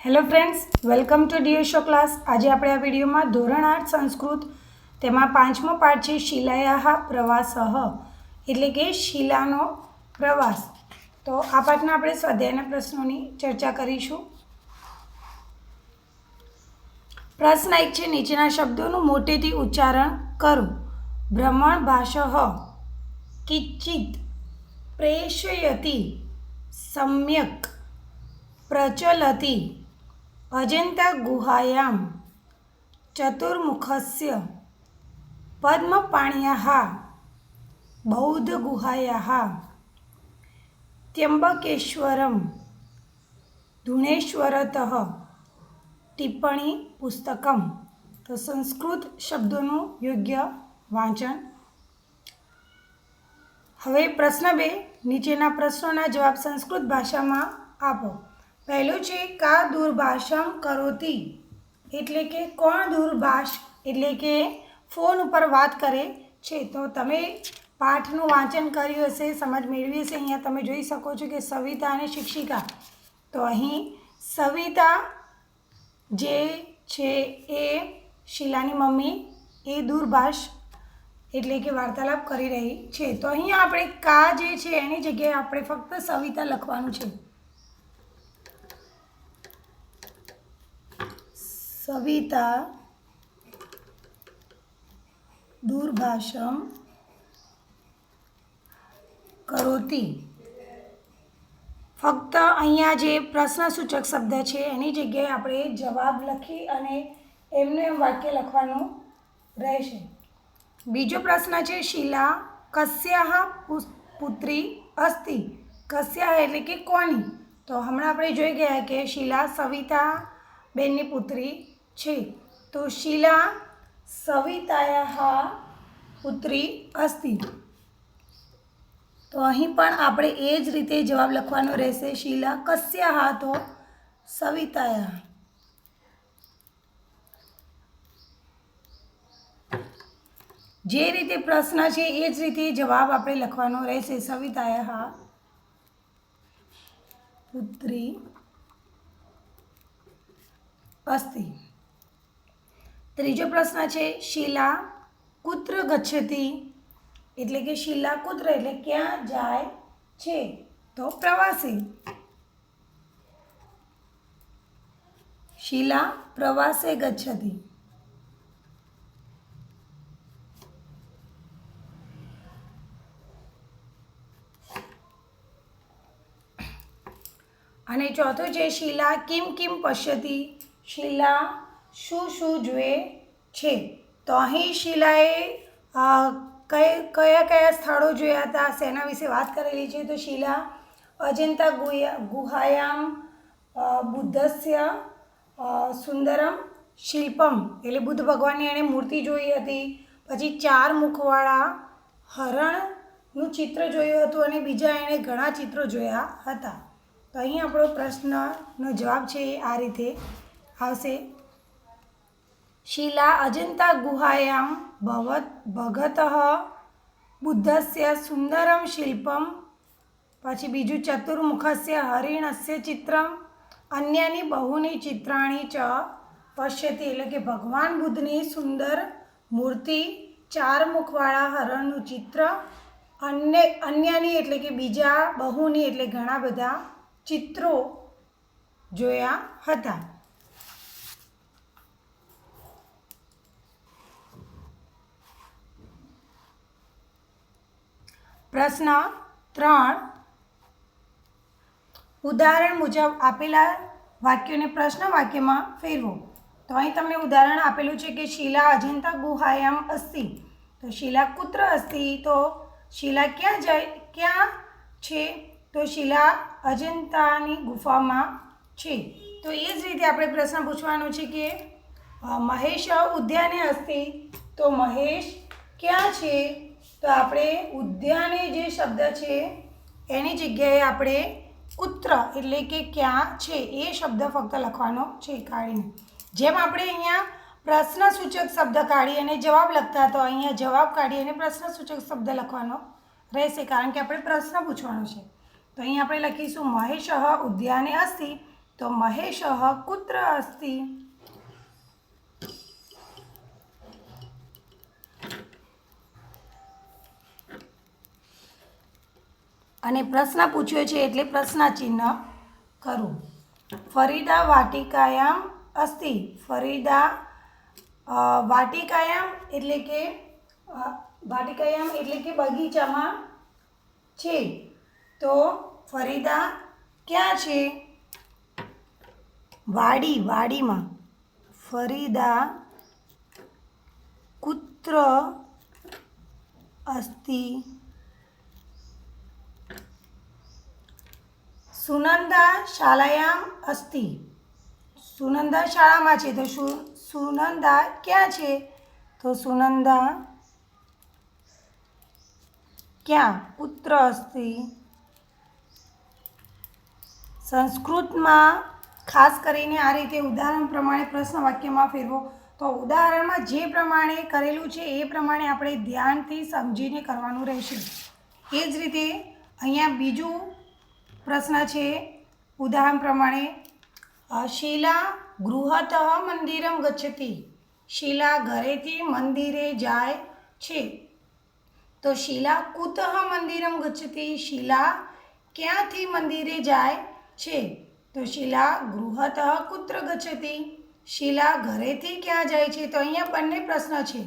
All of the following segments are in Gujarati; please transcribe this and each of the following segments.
Hello friends, welcome to D O show class. આજે આપણે આ વિડીયોમાં ધોરણ 8 સંસ્કૃત તેમાં 5મો પાઠ છે શિલાયાહ પ્રવાસઃ, એટલે કે શિલાનો પ્રવાસ. તો આ પાઠના આપણે સ્વાધ્યાયના પ્રશ્નોની ચર્ચા કરીશું. પ્રશ્ન 1 છે, નીચેના શબ્દોનું મોટેથી ઉચ્ચારણ કરો. ભ્રમણ ભાષઃ, કિંચિત, પ્રેષયતિ, સમ્યક, પ્રચલતિ, અજંતા ગુહાયામ, ચતુર્મુખસ્ય, પદ્મપાણ્યાઃ, બૌદ્ધ ગુહાયાઃ, ત્ર્યંબકેશ્વરમ, ધુણેશ્વરતઃ, ટિપ્પણી પુસ્તકમ. તો સંસ્કૃત શબ્દોનું યોગ્ય વાંચન. હવે પ્રશ્ન 2, નીચેના પ્રશ્નોના જવાબ સંસ્કૃત ભાષામાં આપો. પહેલું છે, કા દૂરભાષમ કરોતી, એટલે કે કોણ દૂરભાષ એટલે કે ફોન ઉપર વાત કરે છે. તો તમે પાઠનું વાંચન કર્યું હશે, સમજ મેળવી હશે. અહીંયા તમે જોઈ શકો છો કે સવિતા અને શિક્ષિકા. તો અહીં સવિતા જે છે એ શીલાની મમ્મી એ દૂરભાષ એટલે કે વાર્તાલાપ કરી રહી છે. તો અહીંયા આપણે કા જે છે એની જગ્યાએ આપણે ફક્ત સવિતા લખવાનું છે. સવિતા દૂરભાષમ કરોતી. ફક્ત અહીંયા જે પ્રશ્નસૂચક શબ્દ છે એની જગ્યાએ આપણે જવાબ લખી અને એમનું એમ વાક્ય લખવાનું રહેશે. બીજો પ્રશ્ન છે, શીલા કસ્યાહ પુત્રી અસ્તિ. કસ્યાહ એટલે કે કોની. તો હમણાં આપણે જોઈ ગયા કે શીલા સવિતા બેનની પુત્રી છે. તો શીલા સવિતાયાહ પુત્રી અસ્તિ. તો અહીં પણ આપણે એ જ રીતે જવાબ લખવાનો રહેશે. શીલા કસ્યાહ તો સવિતાયાહ. જે રીતે પ્રશ્ન છે એ જ રીતે જવાબ આપણે લખવાનો રહેશે. સવિતાયાહ પુત્રી અસ્તિ. ત્રીજો પ્રશ્ન છે, શીલા કુત્ર ગચ્છતિ, એટલે કે શીલા કુત્ર એટલે ક્યાં જાય છે. તો પ્રવાસે. શીલા પ્રવાસે ગચ્છતિ. અને ચોથું છે, શીલા કિમ કિમ પશ્યતિ. શીલા શું શું જુએ છે. તો અહીં શીલાએ કયા સ્થળો જોયા હતા, શેના વિશે વાત કરેલી છે. તો શીલા અજંતા ગુહાયામ બુદ્ધસ્ય સુંદરમ શિલ્પમ, એટલે બુદ્ધ ભગવાનની એણે મૂર્તિ જોઈ હતી. પછી 4 મુખવાળા હરણનું ચિત્ર જોયું હતું અને બીજા એણે ઘણા ચિત્રો જોયા હતા. તો અહીં આપણો પ્રશ્નનો જવાબ છે એ આ રીતે આવશે. શીલા અજંતા ગુહાયામ ભગતઃ બુદ્ધસ્ય સુંદરમ શિલ્પમ. પછી બીજું ચતુર્મુખસ્ય હરિણસ્ય ચિત્રમ અન્યાની બહુની ચિત્રાણી ચ પશ્યતિ, એટલે કે ભગવાન બુદ્ધની સુંદર મૂર્તિ, 4 મુખવાળા હરણનું ચિત્ર, અન્યાની એટલે કે બીજા, બહુની એટલે ઘણા બધા ચિત્રો જોયા હતા. પ્રશ્ન 3, ઉદાહરણ મુજબ આપેલા વાક્યોને પ્રશ્ન વાક્યમાં ફેરવો. તો અહીં તમને ઉદાહરણ આપેલું છે કે શીલા અજંતા ગુહાયામ અસ્તિ. તો શીલા કુત્ર અસ્તિ, તો શીલા ક્યાં છે. તો શીલા અજંતાની ગુફામાં છે. તો એ જ રીતે આપણે પ્રશ્ન પૂછવાનો છે કે મહેશ ઉદ્યાને અસ્તિ. તો મહેશ ક્યાં છે. તો આપણે ઉદ્યાને જે શબ્દ છે એની જગ્યાએ આપણે કુત્ર એટલે કે ક્યાં છે એ શબ્દ ફક્ત લખવાનો છે કાઢીને. જેમ આપણે અહીંયા પ્રશ્નસૂચક શબ્દ કાઢી અને જવાબ લખતા, તો અહીંયા જવાબ કાઢી અને પ્રશ્નસૂચક શબ્દ લખવાનો રહેશે, કારણ કે આપણે પ્રશ્ન પૂછવાનો છે. તો અહીં આપણે લખીશું મહેશ ઉદ્યાને અસ્તિ. તો મહેશः કુત્ર અસ્તિ? અને પ્રશ્ન પૂછ્યો છે એટલે પ્રશ્નાચિહ્ન કરું. ફરીદા વાટિકાયામ અસ્તિ. ફરીદા વાટિકાયામ એટલે કે બગીચામાં છે. તો ફરીદા ક્યાં છે? વાડીમાં. ફરીદા કુત્ર અસ્તિ? સુનંદા શાળાયામ અસ્તિ. સુનંદા શાળામાં છે. તો સુનંદા ક્યાં છે? તો સુનંદા ક્યાં? કુત્ર અસ્તિ? સંસ્કૃતમાં ખાસ કરીને આ રીતે ઉદાહરણ પ્રમાણે પ્રશ્ન વાક્યમાં ફેરવો. તો ઉદાહરણમાં જે પ્રમાણે કરેલું છે એ પ્રમાણે આપણે ધ્યાનથી સમજીને કરવાનું રહેશે. એ જ રીતે અહીંયા બીજું પ્રશ્ન છે ઉદાહરણ પ્રમાણે. શીલા ગૃહતઃ મંદિરમ ગચ્છતિ. શીલા ઘરેથી મંદિરે જાય છે. તો શીલા કુતઃ મંદિરમ ગચ્છતિ. શીલા ક્યાંથી મંદિરે જાય છે? તો શીલા ગૃહતઃ કુત્ર ગચ્છતિ. શીલા ઘરેથી ક્યાં જાય છે? તો અહીંયા બંને પ્રશ્ન છે.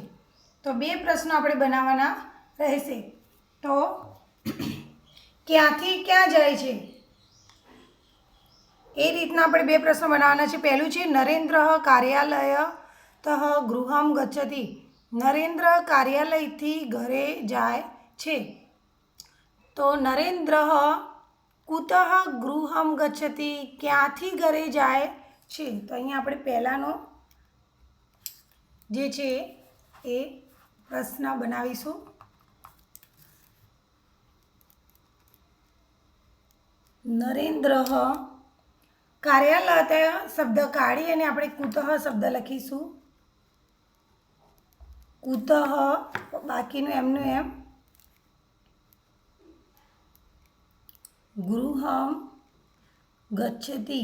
તો બે પ્રશ્નો આપણે બનાવવાના રહેશે. તો ક્યાંથી ક્યાં જાય છે એ રીતના આપણે બે પ્રશ્નો બનાવવાના છે. પહેલું છે નરેન્દ્ર કાર્યાલયતઃ ગૃહમ ગચ્છતિ. નરેન્દ્ર કાર્યાલયથી ઘરે જાય છે. તો નરેન્દ્ર કુતઃ ગૃહમ ગચ્છતિ. ક્યાંથી ઘરે જાય છે? તો અહીંયા આપણે પહેલાંનો જે છે એ પ્રશ્ન બનાવીશું. નરેન્દ્ર કાર્યાલય શબ્દ કાઢી અને આપણે કુતઃ શબ્દ લખીશું. કુતઃ બાકીનું એમનું એમ. ગૃહમ ગચ્છતિ.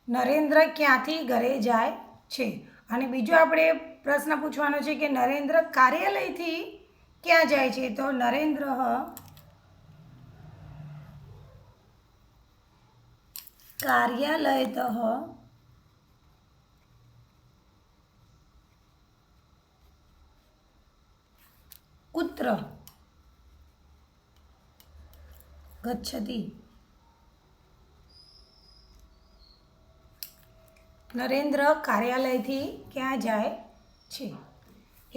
નરેન્દ્ર ક્યાંથી ઘરે જાય છે? અને બીજો આપણે પ્રશ્ન પૂછવાનો છે કે નરેન્દ્ર કાર્યાલયથી ક્યાં જાય છે? તો નરેન્દ્ર કાર્યાલયતઃ કુત્ર ગચ્છતિ. નરેન્દ્ર કાર્યાલયથી ક્યાં જાય છે?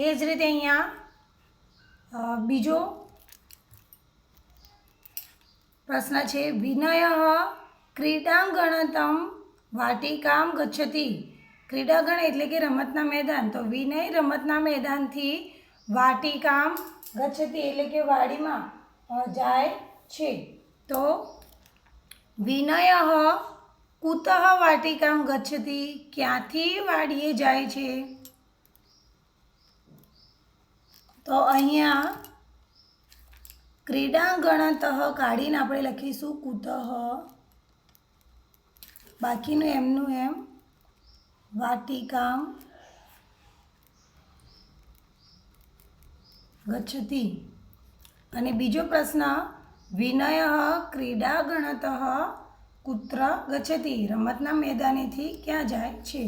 એ જ રીતે અહીંયા બીજો પ્રશ્ન છે વિનય ક્રીડાંગણતમ વાટિકામ ગચ્છતિ. ક્રીડાંગણ એટલે કે રમતના મેદાન. તો વિનય રમતના મેદાનથી વાટિકામ ગચ્છતિ એટલે કે વાડીમાં જાય છે. તો વિનય કુતઃ વાટિકામ ગચ્છતિ. ક્યાંથી વાડીએ જાય છે? તો અહીંયા ક્રીડાંગણતઃ કાઢીને આપણે લખીશું કુતઃ. બાકીનું એમનું એમ. વાટિકામ ગચ્છતિ. અને બીજો પ્રશ્ન વિનય ક્રીડાંગણતઃ કુત્ર ગચ્છતિ. રમતના મેદાનેથી ક્યાં જાય છે?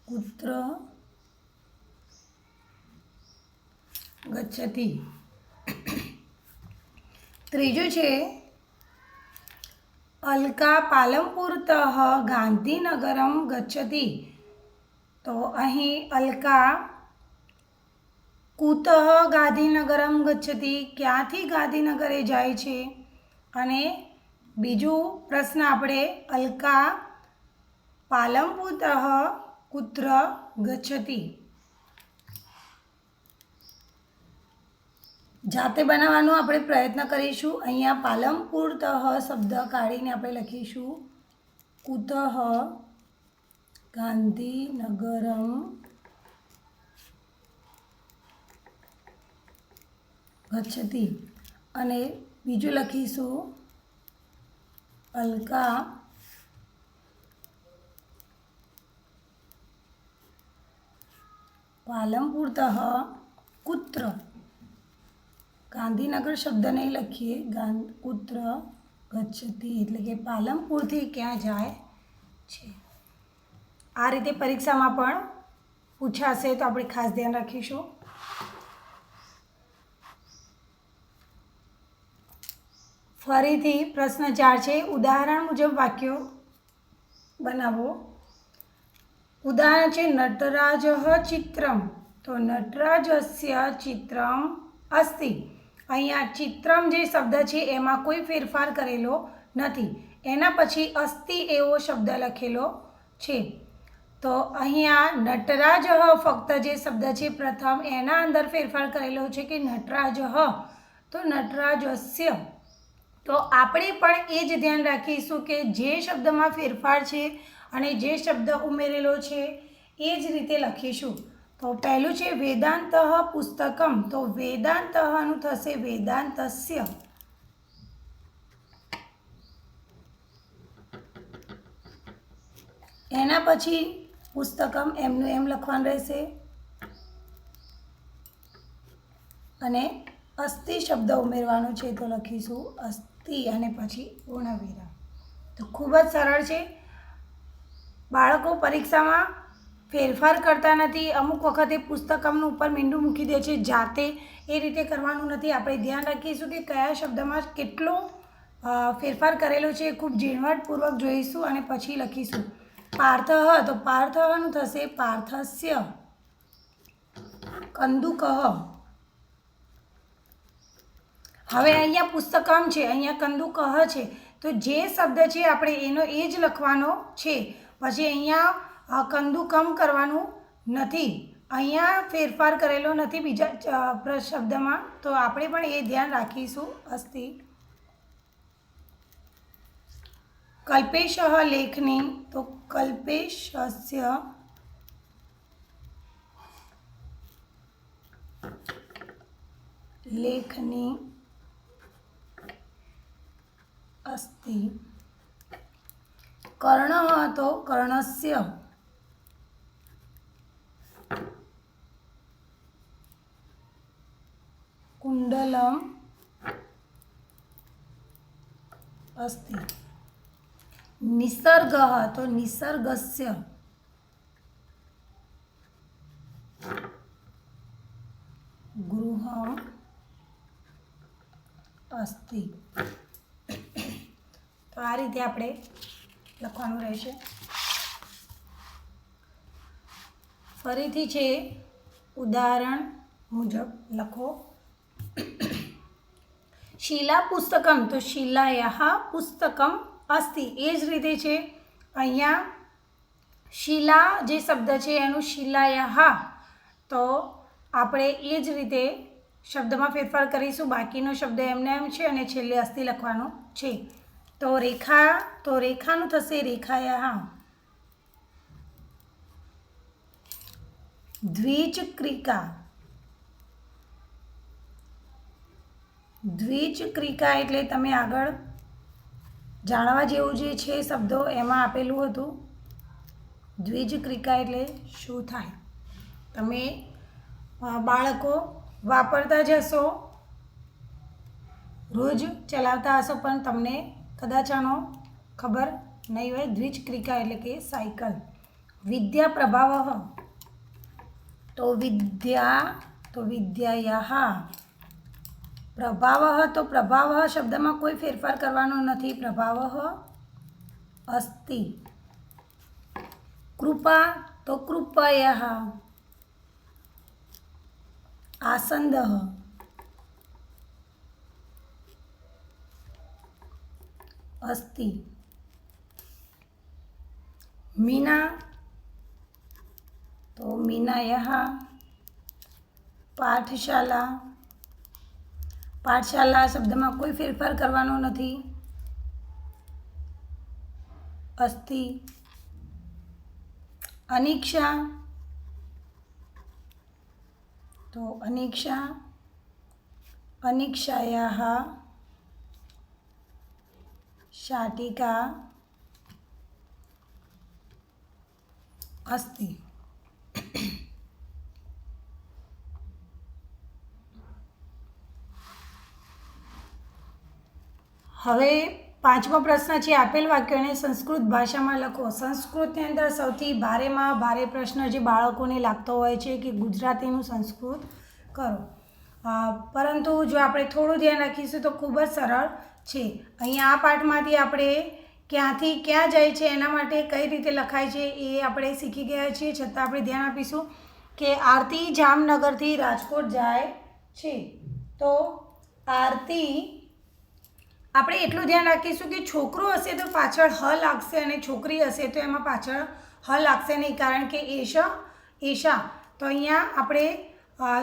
કુત્ર ગચ્છતિ. ત્રીજું છે અલકા પાલનપુરતઃ ગાંધીનગરમ ગચ્છતિ. તો અહીં અલકા કુતઃ ગાંધીનગરમ ગચ્છતિ. ક્યાંથી ગાંધીનગરે જાય છે? અને બીજું પ્રશ્ન આપણે અલકા પાલનપુરતઃ કુત્ર ગચ્છતિ. જાતે બનાવવાનો આપણે પ્રયત્ન કરીશું. અહીંયા પાલનપુરતઃ શબ્દ કાઢીને આપણે લખીશું કુતઃ ગાંધીનગરમ ગચ્છતિ, અને બીજું લખીશું અલકા પાલનપુરતઃ કુત્ર, ગાંધીનગર શબ્દ નહીં લખીએ, કુત્ર ગચ્છતિ એટલે કે પાલનપુરથી ક્યાં જાય છે. આ રીતે પરીક્ષામાં પણ પૂછાશે તો આપણે ખાસ ધ્યાન રાખીશું. ફરીથી પ્રશ્ન 4 છે. ઉદાહરણ મુજબ વાક્યો બનાવો. ઉદાહરણ છે નટરાજ ચિત્રમ, તો નટરાજસ્ય ચિત્રમ અસ્તિ. અહીંયા ચિત્રમ જે શબ્દ છે એમાં કોઈ ફેરફાર કરેલો નથી, એના પછી અસ્તિ એવો શબ્દ લખેલો છે. તો અહીંયા નટરાજ ફક્ત જે શબ્દ છે પ્રથમ એના અંદર ફેરફાર કરેલો છે કે નટરાજ, તો નટરાજસ્ય. તો આપણે પણ એ જ ધ્યાન રાખીશું કે જે શબ્દમાં ફેરફાર છે અને જે શબ્દ ઉમેરેલો છે એ જ રીતે લખીશું. તો પહેલું છે વેદાંત પુસ્તકમ, તો વેદાંતનું થશે વેદાંતસ્ય. એના પછી પુસ્તકમ એમનું એમ લખવાનું રહેશે, અને અસ્થિ શબ્દ ઉમેરવાનો છે તો લખીશું અસ્થિ અને પછી પૂર્ણવિરામ. તો ખૂબ જ સરળ છે. બાળકો પરીક્ષામાં ફેરફાર કરતા નથી, અમુક વખતે પુસ્તકમનું ઉપર મીંડું મૂકી દે છે જાતે, એ રીતે કરવાનું નથી. આપણે ધ્યાન રાખીશું કે કયા શબ્દમાં કેટલો ફેરફાર કરેલો છે એ ખૂબ ઝીણવટપૂર્વક જોઈશું અને પછી લખીશું. પાર્થ, તો પાર્થનું થશે પાર્થસ્ય. કંદુક, હવે અહીંયા પુસ્તકમ છે, અહીંયા કંદુક છે, તો જે શબ્દ છે આપણે એનો એ જ લખવાનો છે. પછી અહીંયા કંદુકમ કરવાનું નથી, અહીંયા ફેરફાર કરેલો નથી બીજા શબ્દમાં, તો આપણે પણ એ ધ્યાન રાખીશું. અસ્તિ. કલ્પેશ લેખની, તો કલ્પેશસ્ય લેખની અસ્તિ. કર્ણ, તો કર્ણસ્ય. કુંડલમ અસ્તિ. નિસર્ગ, તો નિસર્ગસ્ય. ગૃહમ અસ્તિ. તો આ રીતે આપણે લખવાનું રહેશે. ફરીથી છે ઉદાહરણ મુજબ લખો. શીલા પુસ્તકમ, તો શીલાયાહ પુસ્તકમ અસ્તિ. એ જ રીતે છે અહીંયા શીલા જે શબ્દ છે એનું શીલાયાહ, તો આપણે એ જ રીતે શબ્દમાં ફેરફાર કરીશું. બાકીનો શબ્દ એમને એમ છે અને છેલ્લે અસ્તિ લખવાનો છે. તો રેખા, તો રેખાનું થશે રેખાયાહ. દ્વિચક્રિકા, દ્વિચક્રિકા એટલે તમે આગળ જાણવા જેવું જે છે શબ્દો એમાં આપેલું હતું. દ્વિચક્રિકા એટલે શું થાય, તમે બાળકો વાપરતા જશો, રોજ ચલાવતા હશો, પણ તમને કદાચ આનો ખબર નહીં હોય. દ્વિચક્રિકા એટલે કે સાયકલ. વિદ્યા પ્રભાવ, તો વિદ્યા, તો વિદ્યાયાહ. પ્રભાવ, તો પ્રભાવ શબ્દમાં કોઈ ફેરફાર કરવાનો નથી, પ્રભાવ અસ્તિ. કૃપા, તો કૃપયાહ. આસંદ, અસ્તિ. મીના, તો મીનાયાહ. પાઠશાલા, પાઠશાલા શબ્દમાં કોઈ ફેરફાર કરવાનો નથી. અસ્તિ. અનિક્ષા, તો અનિક્ષા, અનિક્ષાયાः શાટિકા અસ્તિ. હવે પાંચમો પ્રશ્ન છે, આપેલ વાક્યોને સંસ્કૃત ભાષામાં લખો. સંસ્કૃતની અંદર સૌથી ભારેમાં ભારે પ્રશ્ન જે બાળકોને લાગતો હોય છે કે ગુજરાતીનું સંસ્કૃત કરો. પરંતુ જો આપણે થોડું ધ્યાન રાખીશું તો ખૂબ જ સરળ છે. અહીંયા આ પાઠમાંથી આપણે ક્યાંથી ક્યાં જાય છે એના માટે કઈ રીતે લખાય છે એ આપણે શીખી ગયા છીએ. છતાં આપણે ધ્યાન આપીશું કે આરતી જામનગરથી રાજકોટ જાય છે. તો આરતી, આપણે એટલું ધ્યાન રાખીશું કે છોકરો હશે તો પાછળ હ લાગશે અને છોકરી હશે તો એમાં પાછળ હ લાગશે નહીં, કારણ કે એશા. તો અહીંયા આપણે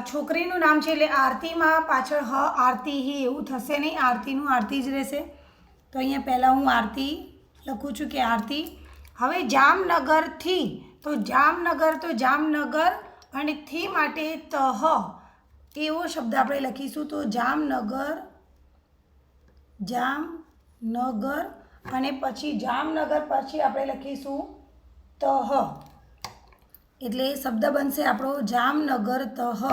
છોકરીનું નામ છે એટલે આરતીમાં પાછળ હ આરતી હી એવું થશે નહીં, આરતીનું આરતી જ રહેશે. તો અહીંયા પહેલાં હું આરતી લખું છું કે આરતી. હવે જામનગરથી, તો જામનગર અને થી માટે તહ એવો શબ્દ આપણે લખીશું. તો જામનગર અને પછી જામનગર પછી આપણે લખીશું તહ, એટલે શબ્દ બનશે આપણો જામનગર તહ,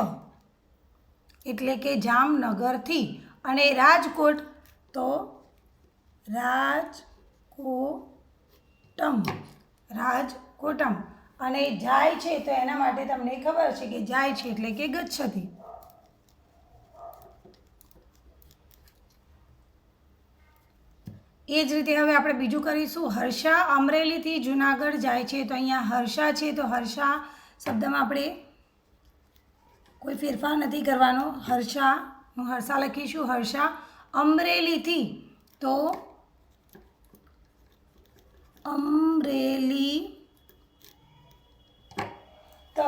એટલે કે જામનગરથી. અને રાજકોટ, તો રાજકોટમ. અને જાય છે તો એના માટે તમને ખબર છે કે જાય છે એટલે કે ગચ્છતિ. એ જ રીતે હવે આપણે બીજું કરીશું. હર્ષા અમરેલીથી જુનાગઢ જાય છે. તો અહીંયા હર્ષા છે તો હર્ષા શબ્દમાં આપણે કોઈ ફેરફાર નથી કરવાનો. હર્ષા લખીશું. હર્ષા અમરેલીથી, તો અમરેલી તહ.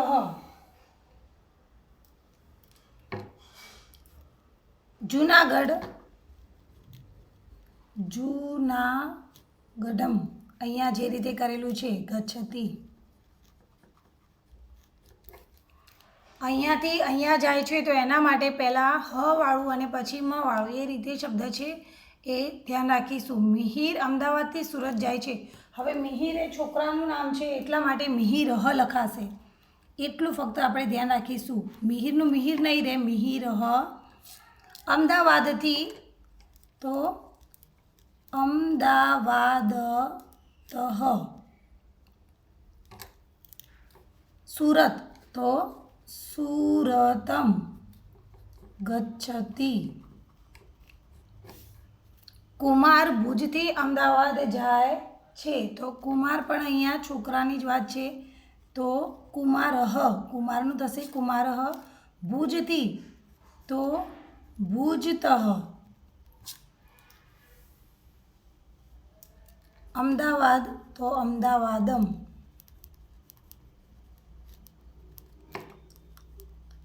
જૂનાગઢમ, અહીંયા જે રીતે કરેલું છે ગચ્છતિ. અહીંયાથી અહીંયા જાય છે તો એના માટે પહેલાં હ વાળું અને પછી મ વાળું એ રીતે શબ્દ છે એ ધ્યાન રાખીશું. મિહિર અમદાવાદથી સુરત જાય છે. હવે મિહિર એ છોકરાનું નામ છે એટલા માટે મિહિર હ લખાશે, એટલું ફક્ત આપણે ધ્યાન રાખીશું. મિહિરનું મિહિર નહીં રહે, મિહિર હ. અમદાવાદથી, તો અમદાવાદ તહ. સુરત, તો સુરતમ ગચ્છતિ. કુમાર ભુજથી અમદાવાદ જાય છે. તો કુમાર પણ અહીંયા છોકરાની જ વાત છે. તો કુમારહ, કુમારનું થશે કુમારહ. ભુજથી, તો ભુજતઃ. અમદાવાદ, તો અમદાવાદમ.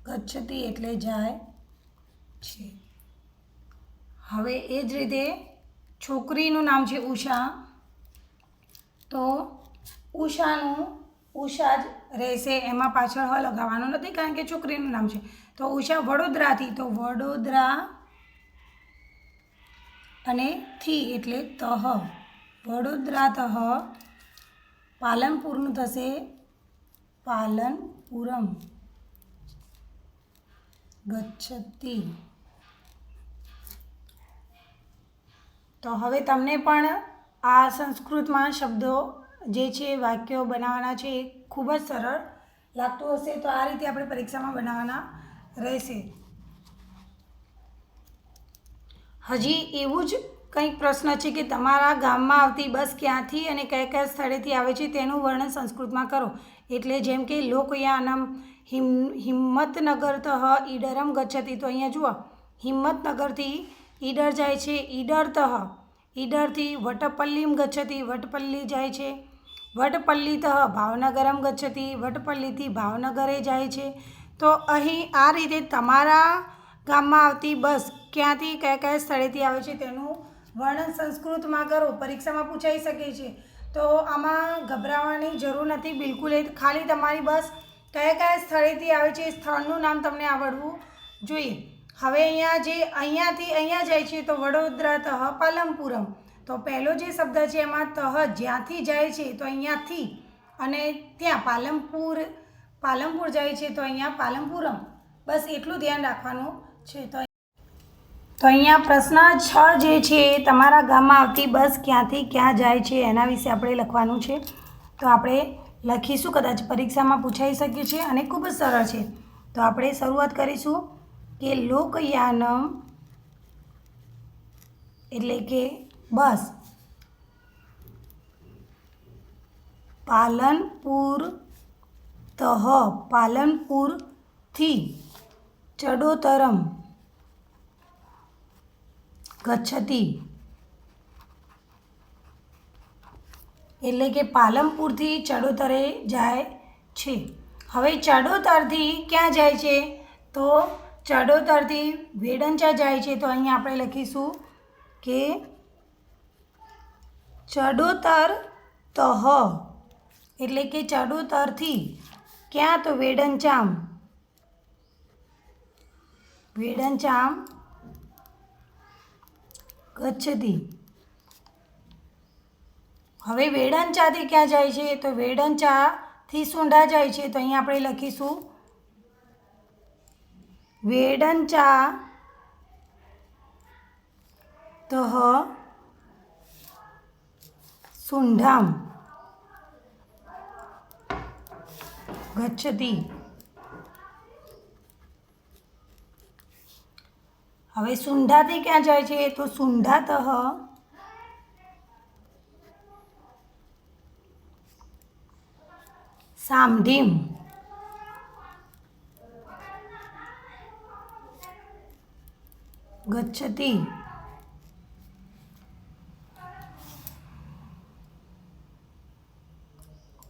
ગચ્છતિ એટલે જાય છે. હવે એ જ રીતે છોકરીનું નામ છે ઉષા. તો ઉષા જ રહેશે, એમાં પાછળ હ લગાવવાનું નથી કારણ કે છોકરીનું નામ છે. તો ઉષા વડોદરાથી, તો વડોદરા અને થી એટલે તહ. વડોદરા તહ. પાલનપુરનું થશે પાલનપુરમ ગચ્છતિ. તો હવે તમને પણ આ સંસ્કૃતમાં શબ્દો જે છે વાક્યો બનાવવાના છે એ ખૂબ જ સરળ લાગતું હશે. તો આ રીતે આપણે પરીક્ષામાં બનાવવાના રહેશે. હજી એવું જ કંઈક પ્રશ્ન છે કે તમારા ગામમાં આવતી બસ ક્યાંથી અને કયા કયા સ્થળેથી આવે છે તેનું વર્ણન સંસ્કૃતમાં કરો. એટલે જેમ કે લોકયાનમ હિંમતનગરતઃ ઈડરમ ગચ્છતિ. તો અહીંયા જુઓ, હિંમતનગરથી ઈડર જાય છે, ઈડરતઃ. ઈડરથી વટપલ્લીમ ગચ્છતિ, વટપલ્લી જાય છે. વટપલ્લીતઃ ભાવનગરમ ગચ્છતિ, વટપલ્લીથી ભાવનગરે જાય છે. તો અહીં આ રીતે તમારા ગામમાં આવતી બસ ક્યાંથી કયા કયા સ્થળેથી આવે છે તેનું વર્ણન સંસ્કૃતમાં કરો. પરીક્ષામાં પૂછાઈ શકે છે. તો આમાં ગભરાવાની જરૂર નથી બિલકુલ. એ ખાલી તમારી બસ કયા કયા સ્થળેથી આવે છે એ સ્થળનું નામ તમને આવડવું જોઈએ. હવે અહીંયાથી અહીંયા જાય છે તો વડોદરા તહ પાલમપુરમ. તો પહેલો જે શબ્દ છે એમાં તહ જ્યાંથી જાય છે તો અહીંયાથી, અને ત્યાં પાલમપુર જાય છે તો અહીંયા પાલમપુરમ. બસ એટલું ધ્યાન રાખવાનું છે. તો અહીંયા પ્રશ્ન 6 જે છે તમારા ગામમાં આવતી બસ ક્યાંથી ક્યાં જાય છે એના વિશે આપણે લખવાનું છે. તો આપણે લખીશું, કદાચ પરીક્ષામાં પૂછાઈ શકે છે અને ખૂબ જ સરળ છે. તો આપણે શરૂઆત કરીશું કે લોકયાનમ એટલે કે બસ પાલનપુરથી ચડોતરમ ગચ્છતી. એટલે કે પાલનપુરથી ચડોતરે જાય છે. હવે ચડોતરથી ક્યાં જાય છે? તો ચડોતરથી વેડંચા જાય છે. તો અહીંયા આપણે લખીશું કે ચડોતર તહ, એટલે કે ચડોતરથી ક્યાં? તો વેડંચામ ગચ્છતી. હવે વેડંચાથી ક્યાં જાય છે? તો વેડંચાથી સુંઢા જાય છે. તો અહીંયા આપણે લખીશું વેડંચા તહ સુંઢામ ગચ્છતી. હવે સુંઢાથી ક્યાં જાય છે? તો સુંઢાતઃ સામઢીમ. ગચ્છતી.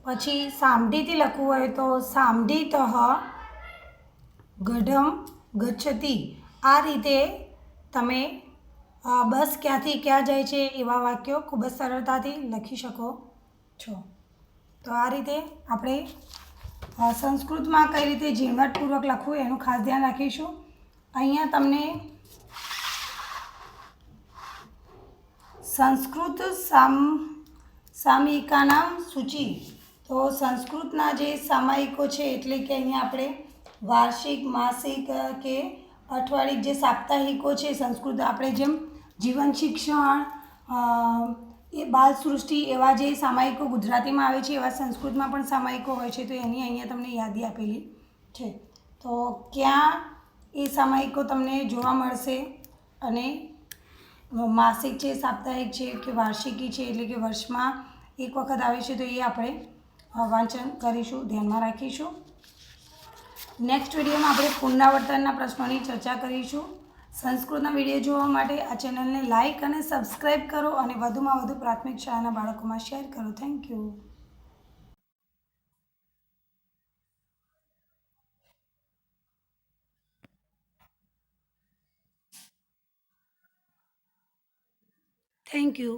પછી સામઢીથી લખવું હોય તો સામઢીતઃ ગઢમ ગચ્છતી. આ રીતે તમે બસ ક્યાંથી ક્યાં જાય છે એવા વાક્યો ખૂબ જ સરળતાથી લખી શકો છો. તો આ રીતે આપણે સંસ્કૃતમાં કઈ રીતે ઝીણવટપૂર્વક લખવું એનું ખાસ ધ્યાન રાખીશું. અહીંયા તમને સંસ્કૃત સામયિકાનામ સૂચિ. તો સંસ્કૃતના જે સામાયિકો છે એટલે કે અહીંયા આપણે વાર્ષિક, માસિક કે અઠવાડિક જે સાપ્તાહિકો છે સંસ્કૃત, આપણે જેમ જીવન શિક્ષણ, એ બાલ સૃષ્ટિ એવા જે સામાયિકો ગુજરાતીમાં આવે છે એવા સંસ્કૃતમાં પણ સામાયિકો હોય છે. તો એની અહીંયા તમને યાદી આપેલી છે. તો ક્યાં એ સામાયિકો તમને જોવા મળશે, અને માસિક છે, સાપ્તાહિક છે કે વાર્ષિકી છે એટલે કે વર્ષમાં એક વખત આવે છે, તો એ આપણે વાંચન કરીશું, ધ્યાનમાં રાખીશું. નેક્સ્ટ વિડીયોમાં આપણે પુનરાવર્તનના પ્રશ્નોની ચર્ચા કરીશું. સંસ્કૃતના વિડીયો જોવા માટે આ ચેનલને લાઇક અને સબસ્ક્રાઈબ કરો અને વધુમાં વધુ પ્રાથમિક શાળાના બાળકોમાં શેર કરો. Thank you. Thank you.